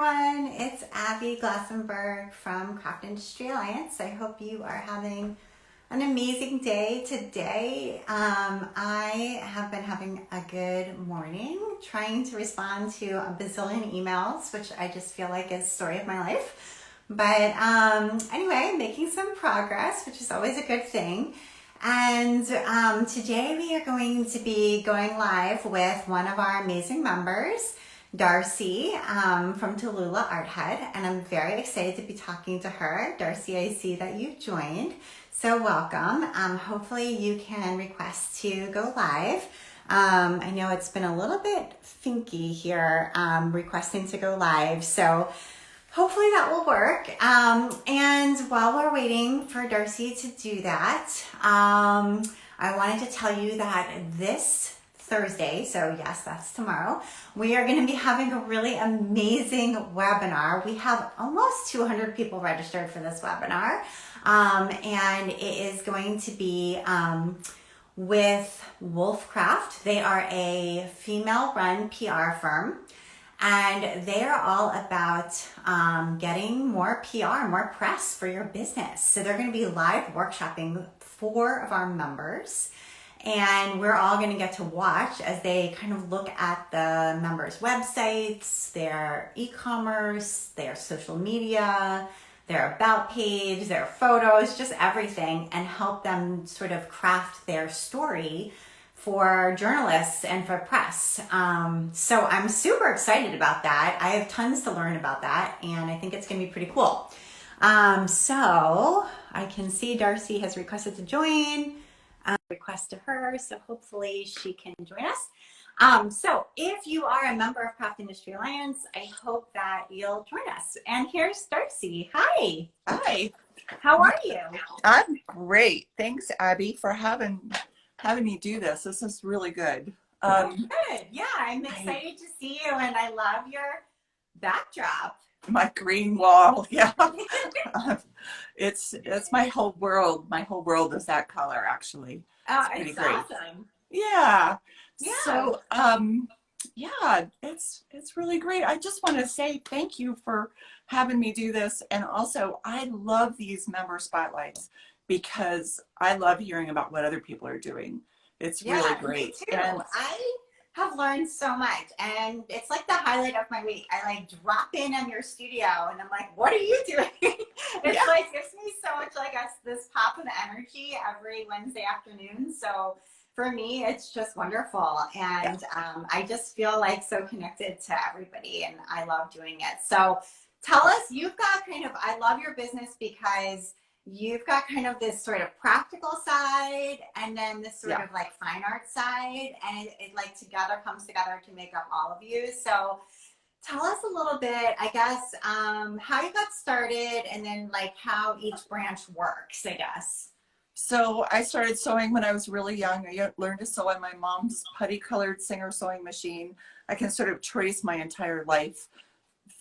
everyone. It's Abby Glassenberg from Craft Industry Alliance. I hope you are having an amazing day today. I have been having a good morning, trying to respond to a bazillion emails, which I just feel like is the story of my life. But anyway, making some progress, which is always a good thing. And today we are going to be going live with one of our amazing members, Darcy from Tallulah Art Head, and I'm very excited to be talking to her. Darcy, I see that you've joined, so welcome. Hopefully you can request to go live. I know it's been a little bit finky here requesting to go live, so hopefully that will work. And while we're waiting for Darcy to do that, I wanted to tell you that this Thursday, so yes, that's tomorrow, we are going to be having a really amazing webinar. We have almost 200 people registered for this webinar, and it is going to be with Wolfcraft. They are a female-run PR firm, and they are all about getting more PR, more press for your business. So they're going to be live workshopping 4 of our members. And we're all going to get to watch as they kind of look at the members' websites, their e-commerce, their social media, their about page, their photos, just everything, and help them sort of craft their story for journalists and for press. So I'm super excited about that. I have tons to learn about that, and I think it's going to be pretty cool. So I can see Darcy has requested to join. Request to her, so hopefully she can join us. So if you are a member of Craft Industry Alliance, I hope that you'll join us. And here's Darcy. Hi. Hi. How are you? I'm great. Thanks, Abby, for having me do this. This is really good. Good. Yeah, I'm excited to see you, and I love your backdrop. My green wall. Yeah. It's my whole world. My whole world is that color, actually. Oh, it's pretty it's great. awesome. Yeah. Yeah. So, yeah, it's really great. I just want to say thank you for having me do this. And also, I love these member spotlights because I love hearing about what other people are doing. It's really great. Me too. And I have learned so much, and it's like the highlight of my week. I like drop in on your studio and I'm like, what are you doing? It's like gives me so much like this pop of energy every Wednesday afternoon. So for me, it's just wonderful, and I just feel like so connected to everybody, and I love doing it. So tell us, you've got kind of, I love your business because you've got kind of this sort of practical side and then this sort of like fine art side, and it like comes together to make up all of you. So tell us a little bit, I guess, how you got started, and then like how each branch works, I guess. So I started sewing when I was really young. I learned to sew on my mom's putty colored Singer sewing machine. I can sort of trace my entire life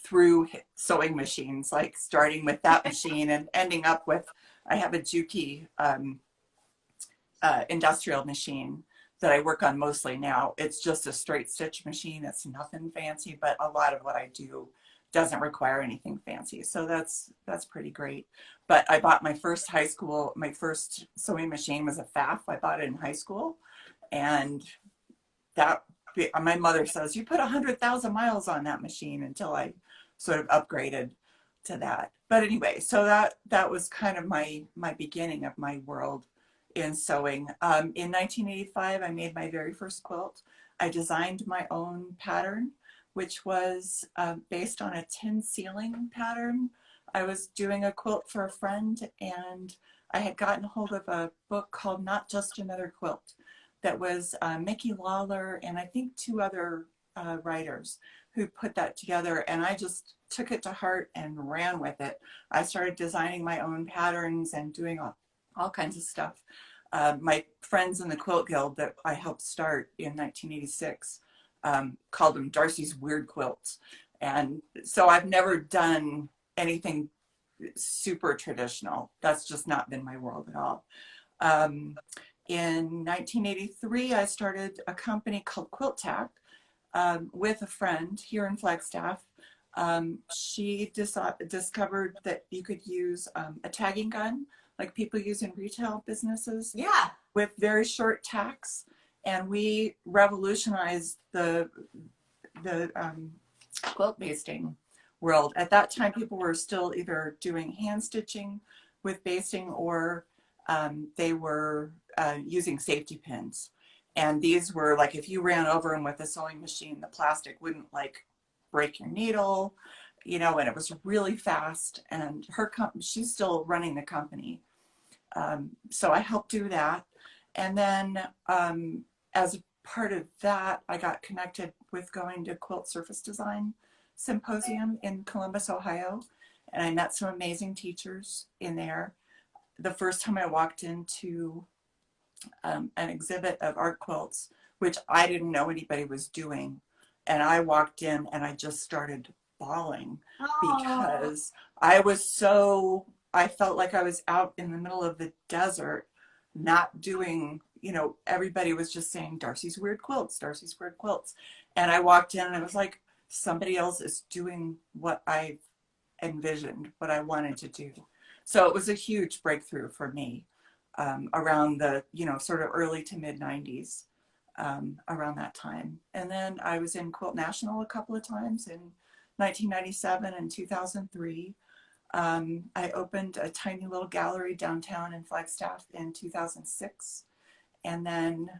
through sewing machines, like starting with that machine and ending up with, I have a Juki industrial machine that I work on mostly now. It's just a straight stitch machine. It's nothing fancy, but a lot of what I do doesn't require anything fancy. So that's pretty great. But I bought my first sewing machine was a FAF. I bought it in high school, and that, my mother says, you put 100,000 miles on that machine, until I sort of upgraded to that. But anyway, so that was kind of my beginning of my world in sewing. In 1985, I made my very first quilt. I designed my own pattern, which was based on a tin ceiling pattern. I was doing a quilt for a friend, and I had gotten hold of a book called Not Just Another Quilt that was Mickey Lawler and I think 2 other writers who put that together, and I just took it to heart and ran with it. I started designing my own patterns and doing all kinds of stuff. My friends in the Quilt Guild that I helped start in 1986 called them Darcy's Weird Quilts. And so I've never done anything super traditional. That's just not been my world at all. In 1983, I started a company called Quilt Tack with a friend here in Flagstaff. She discovered that you could use a tagging gun like people use in retail businesses Yeah. with very short tacks. And we revolutionized the quilt basting world. At that time, people were still either doing hand stitching with basting or they were using safety pins. And these were like, if you ran over them with a sewing machine, the plastic wouldn't like break your needle, you know, and it was really fast. And she's still running the company. So I helped do that. And then as a part of that, I got connected with going to Quilt Surface Design Symposium in Columbus, Ohio. And I met some amazing teachers in there. The first time I walked into an exhibit of art quilts, which I didn't know anybody was doing. And I walked in and I just started bawling because I felt like I was out in the middle of the desert, not doing, you know, everybody was just saying, Darcy's Weird Quilts, Darcy's Weird Quilts. And I walked in and I was like, somebody else is doing what I envisioned, what I wanted to do. So it was a huge breakthrough for me around the, you know, sort of early to mid 90s, around that time. And then I was in Quilt National a couple of times in 1997 and 2003. I opened a tiny little gallery downtown in Flagstaff in 2006. And then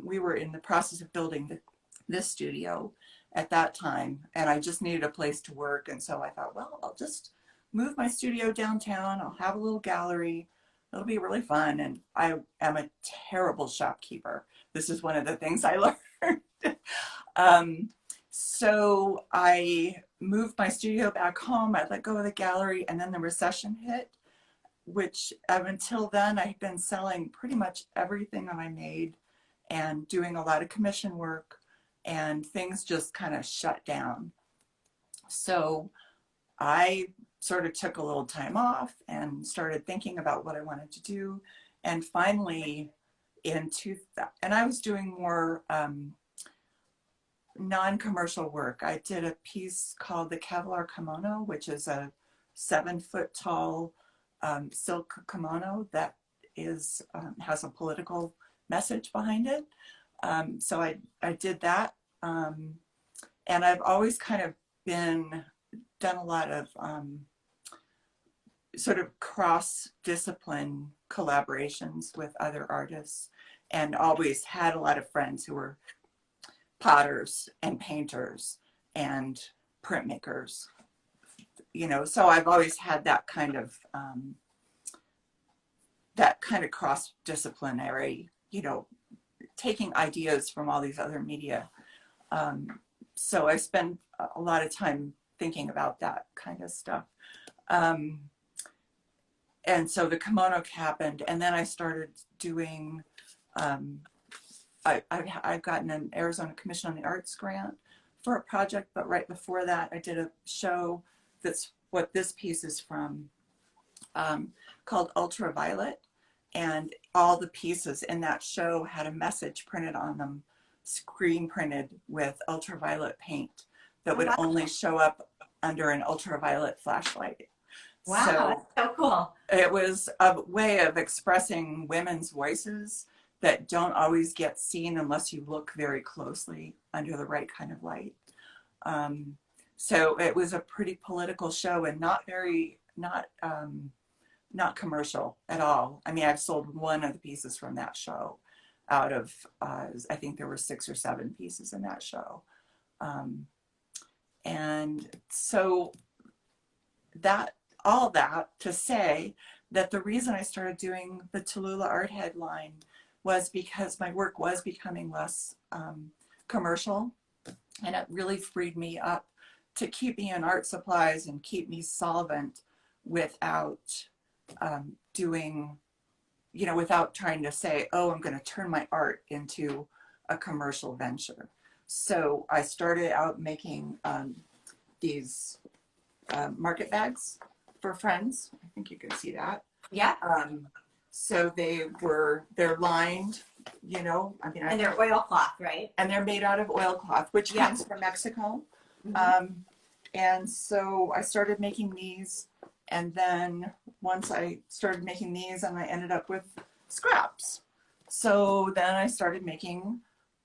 we were in the process of building this studio at that time. And I just needed a place to work. And so I thought, well, I'll just move my studio downtown. I'll have a little gallery. It'll be really fun. And I am a terrible shopkeeper. This is one of the things I learned. So I moved my studio back home. I let go of the gallery, and then the recession hit, which until then I had been selling pretty much everything that I made and doing a lot of commission work, and things just kind of shut down. So I sort of took a little time off and started thinking about what I wanted to do. And finally, and I was doing more non-commercial work. I did a piece called the Kevlar Kimono, which is a 7-foot tall silk kimono that is has a political message behind it. So I did that. And I've always kind of done a lot of sort of cross-discipline collaborations with other artists, and always had a lot of friends who were potters and painters and printmakers, you know, so I've always had that kind of cross-disciplinary, you know, taking ideas from all these other media. So I spend a lot of time thinking about that kind of stuff. And so the kimono happened, and then I started doing, I've gotten an Arizona Commission on the Arts grant for a project, but right before that I did a show that's what this piece is from, called Ultraviolet. And all the pieces in that show had a message printed on them, screen printed with ultraviolet paint that would only show up under an ultraviolet flashlight. Wow, so, that's so cool. It was a way of expressing women's voices that don't always get seen unless you look very closely under the right kind of light. So it was a pretty political show and not commercial at all. I mean, I've sold one of the pieces from that show out of, I think there were 6 or 7 pieces in that show. And so all that to say that the reason I started doing the Tallulah art headline was because my work was becoming less commercial, and it really freed me up to keep me in art supplies and keep me solvent without doing, you know, without trying to say, oh, I'm going to turn my art into a commercial venture. So I started out making these market bags for friends. I think you can see that. Yeah. So they're lined, you know, I mean, and they're oilcloth, right? And they're made out of oilcloth, which comes from Mexico. And so I started making these. And then once I started making these, and I ended up with scraps. So then I started making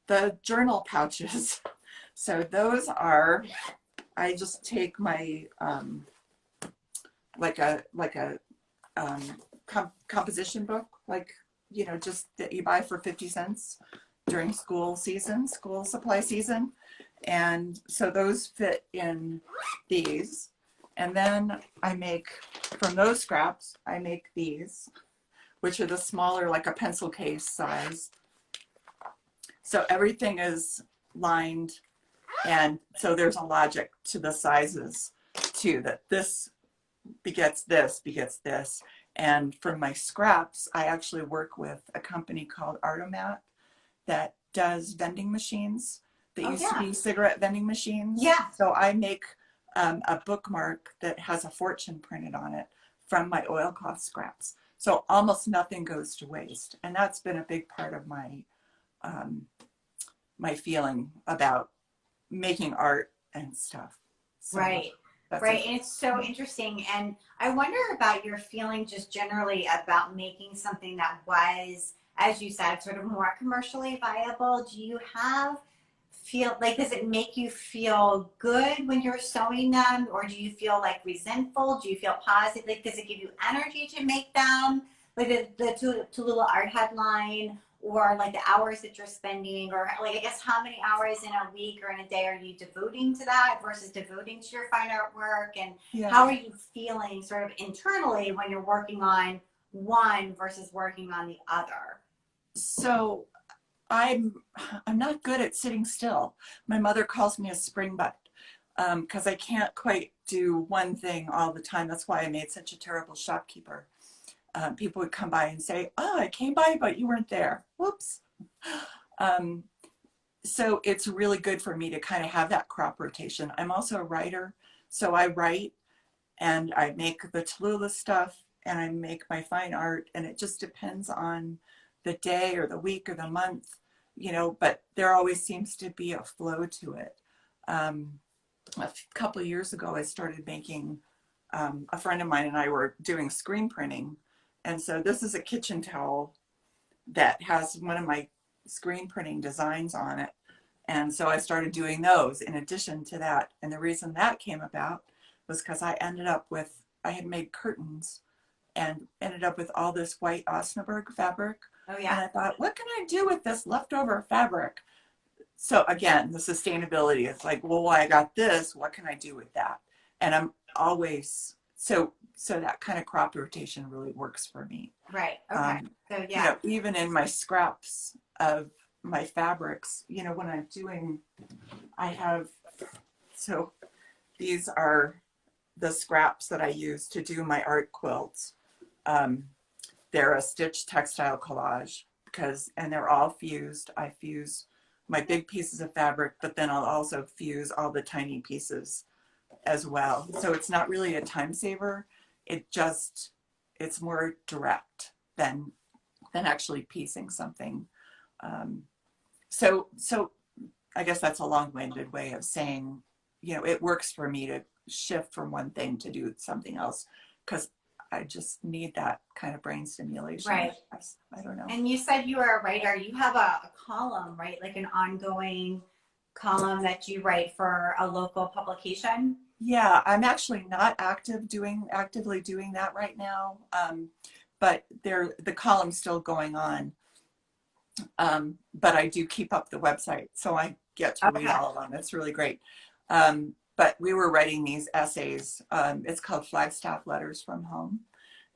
the journal pouches. So those are, I just take my like a um, composition book, like, you know, just that you buy for 50 cents during school season, school supply season. And so those fit in these. And then I make, from those scraps, I make these, which are the smaller, like a pencil case size. So everything is lined. And so there's a logic to the sizes too, that this begets this, begets this. And for my scraps, I actually work with a company called Artomat that does vending machines that used to be cigarette vending machines. Yeah. So I make a bookmark that has a fortune printed on it from my oilcloth scraps. So almost nothing goes to waste. And that's been a big part of my my feeling about making art and stuff. So Right. Right. And it's so interesting. And I wonder about your feeling just generally about making something that was, as you said, sort of more commercially viable. Do you have feel like, does it make you feel good when you're sewing them, or do you feel like resentful? Do you feel positive? Like, does it give you energy to make them? Like the Tallulah Art Headline, or like the hours that you're spending, or like, I guess, how many hours in a week or in a day are you devoting to that versus devoting to your fine art work? And how are you feeling sort of internally when you're working on one versus working on the other? So I'm not good at sitting still. My mother calls me a springbutt because I can't quite do one thing all the time. That's why I made such a terrible shopkeeper. People would come by and say, "Oh, I came by, but you weren't there. Whoops." Um, so it's really good for me to kind of have that crop rotation. I'm also a writer, so I write and I make the Tallulah stuff and I make my fine art, and it just depends on the day or the week or the month, you know, but there always seems to be a flow to it. A couple of years ago, I started making, a friend of mine and I were doing screen printing. And so this is a kitchen towel that has one of my screen printing designs on it. And so I started doing those in addition to that. And the reason that came about was because I had made curtains and ended up with all this white Osnaburg fabric. Oh, And yeah. I thought, what can I do with this leftover fabric? So again, the sustainability is like, well, I got this, what can I do with that? And I'm always, so that kind of crop rotation really works for me. Right. Okay. So You know, even in my scraps of my fabrics, you know, when I'm doing, I have, so these are the scraps that I use to do my art quilts. They're a stitched textile collage and they're all fused. I fuse my big pieces of fabric, but then I'll also fuse all the tiny pieces as well. So it's not really a time saver. It's more direct than actually piecing something. So I guess that's a long-winded way of saying, you know, it works for me to shift from one thing to do something else because I just need that kind of brain stimulation. Right. I don't know. And you said you are a writer. You have a column, right? Like an ongoing column that you write for a local publication. Yeah, I'm actually not actively doing that right now. But the column's still going on. But I do keep up the website, so I get to read all of them. It's really great. But we were writing these essays. It's called Flagstaff Letters from Home,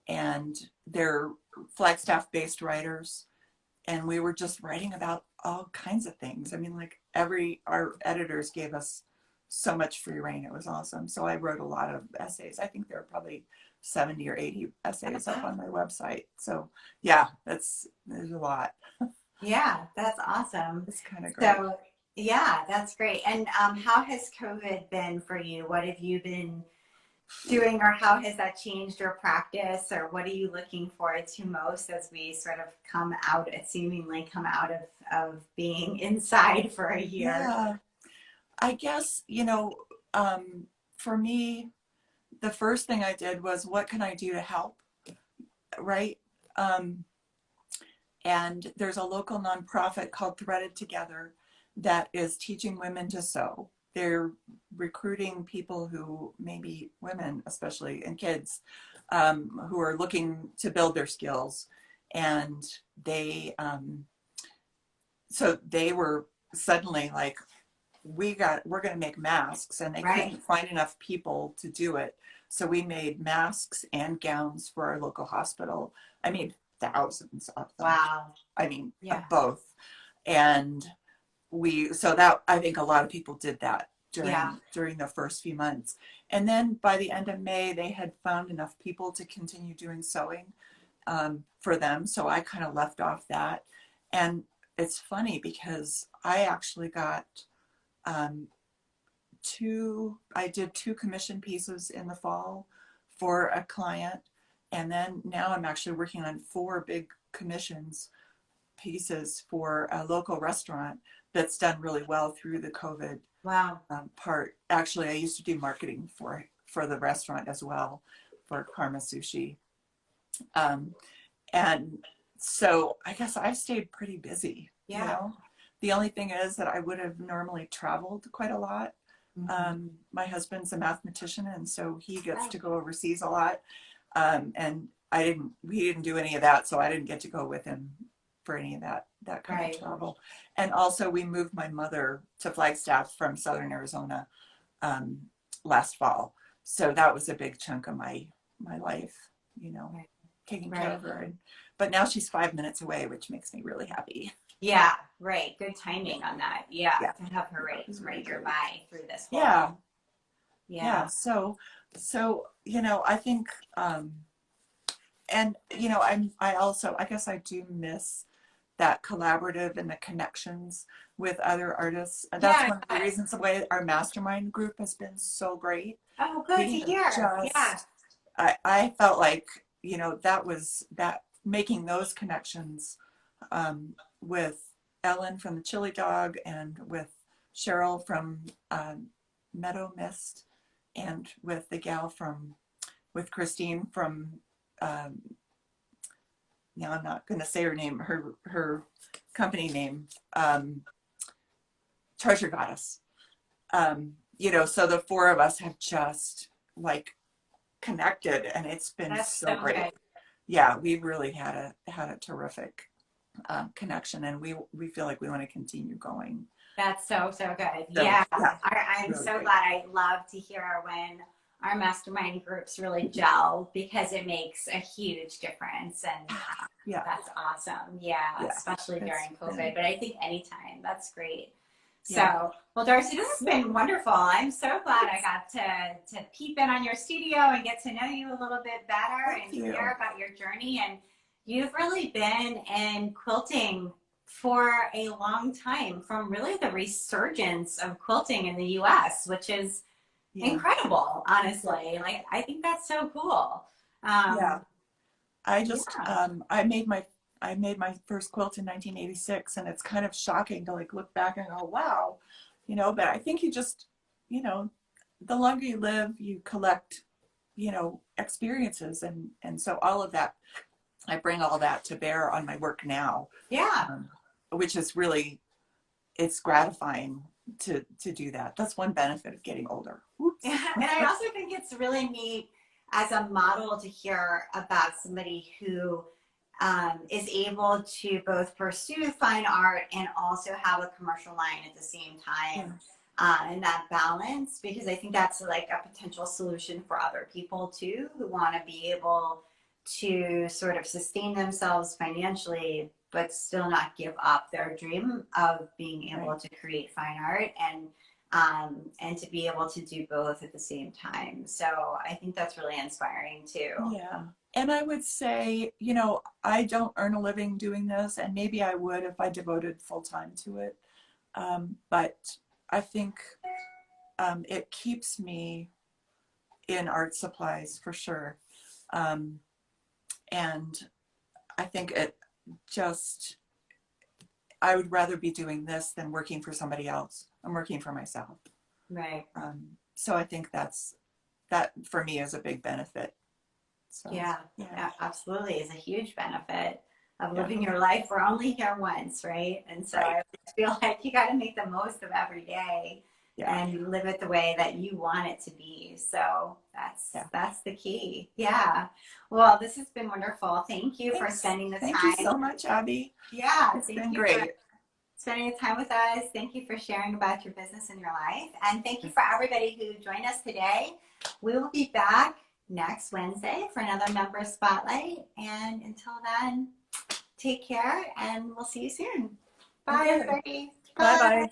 and they're Flagstaff-based writers. And we were just writing about all kinds of things. I mean, like our editors gave us so much free reign. It was awesome. So I wrote a lot of essays. I think there are probably 70 or 80 essays up on my website. So yeah, there's a lot. Yeah, that's awesome. It's kind of great. So yeah, that's great. And how has COVID been for you? What have you been doing, or how has that changed your practice, or what are you looking forward to most as we sort of seemingly come out of being inside for a year? Yeah, I guess, you know, for me, the first thing I did was, what can I do to help? Right. And there's a local nonprofit called Threaded Together that is teaching women to sew. They're recruiting people who, maybe women especially, and kids, who are looking to build their skills. And so they were suddenly like, we're going to make masks, and they couldn't find enough people to do it. So we made masks and gowns for our local hospital. I made thousands of them. Wow. I mean, both. And so that, I think a lot of people did that during the first few months. And then by the end of May, they had found enough people to continue doing sewing for them. So I kind of left off that. And it's funny because I actually got I did 2 commission pieces in the fall for a client. And then now I'm actually working on 4 big commissions pieces for a local restaurant that's done really well through the COVID part. Actually, I used to do marketing for the restaurant as well, for Karma Sushi. And so I guess I stayed pretty busy. You know? The only thing is that I would have normally traveled quite a lot. My husband's a mathematician, and so he gets to go overseas a lot. And he didn't do any of that, so I didn't get to go with him for any of that kind of travel. And also we moved my mother to Flagstaff from Southern Arizona last fall. So that was a big chunk of my life, taking care of her. But now she's 5 minutes away, which makes me really happy. Yeah, right. Good timing on that. Yeah. To have her right nearby through this whole. Yeah. So, I think, and, I guess I do miss that collaborative and the connections with other artists. And that's one of the reasons why our mastermind group has been so great. Oh, good to hear. I felt like, that making those connections with Ellen from the Chili Dog, and with Cheryl from Meadow Mist, and with the gal with Christine from, now I'm not going to say her name, her company name, Treasure Goddess. So the 4 of us have just connected, and it's been so great. Yeah, we've really had a terrific connection, and we feel like we want to continue going. That's so good. I'm really so glad. I love to hear when our mastermind groups really gel, because it makes a huge difference, and that's awesome. Especially during COVID, but I think anytime. That's great. So, well, Darcy, this has been wonderful. I'm so glad I got to peep in on your studio and get to know you a little bit better and hear about your journey. And you've really been in quilting for a long time, from really the resurgence of quilting in the U.S., which is incredible, honestly. I think that's so cool. I made my first quilt in 1986, and it's kind of shocking to look back and go, wow, but I think you just, the longer you live, you collect, experiences. And so all of that, I bring all that to bear on my work now. Which is really, it's gratifying to do that. That's one benefit of getting older. And I also think it's really neat as a model to hear about somebody who is able to both pursue fine art and also have a commercial line at the same time. And that balance, because I think that's a potential solution for other people too, who want to be able to sort of sustain themselves financially, but still not give up their dream of being able to create fine art, and to be able to do both at the same time. So I think that's really inspiring too. Yeah. And I would say, I don't earn a living doing this, and maybe I would if I devoted full time to it. But I think it keeps me in art supplies for sure. And I think I would rather be doing this than working for somebody else. I'm working for myself. Right. So I think that's that for me is a big benefit. So Yeah, yeah, absolutely is a huge benefit of yeah, living your life. We're only here once, right? And so right, I feel like you got to make the most of every day yeah, and live it the way that you want it to be. So yeah. that's the key. Yeah. Well, this has been wonderful. Thank you for Thanks. spending the Thank you time. so much, Abby. Yeah, It's thank been you for great. spending the time with us. Thank you for sharing about your business and your life. And thank you for everybody who joined us today. We will be back next Wednesday for another member spotlight. And until then, take care and we'll see you soon. Bye, Okay. everybody. Bye Bye. bye.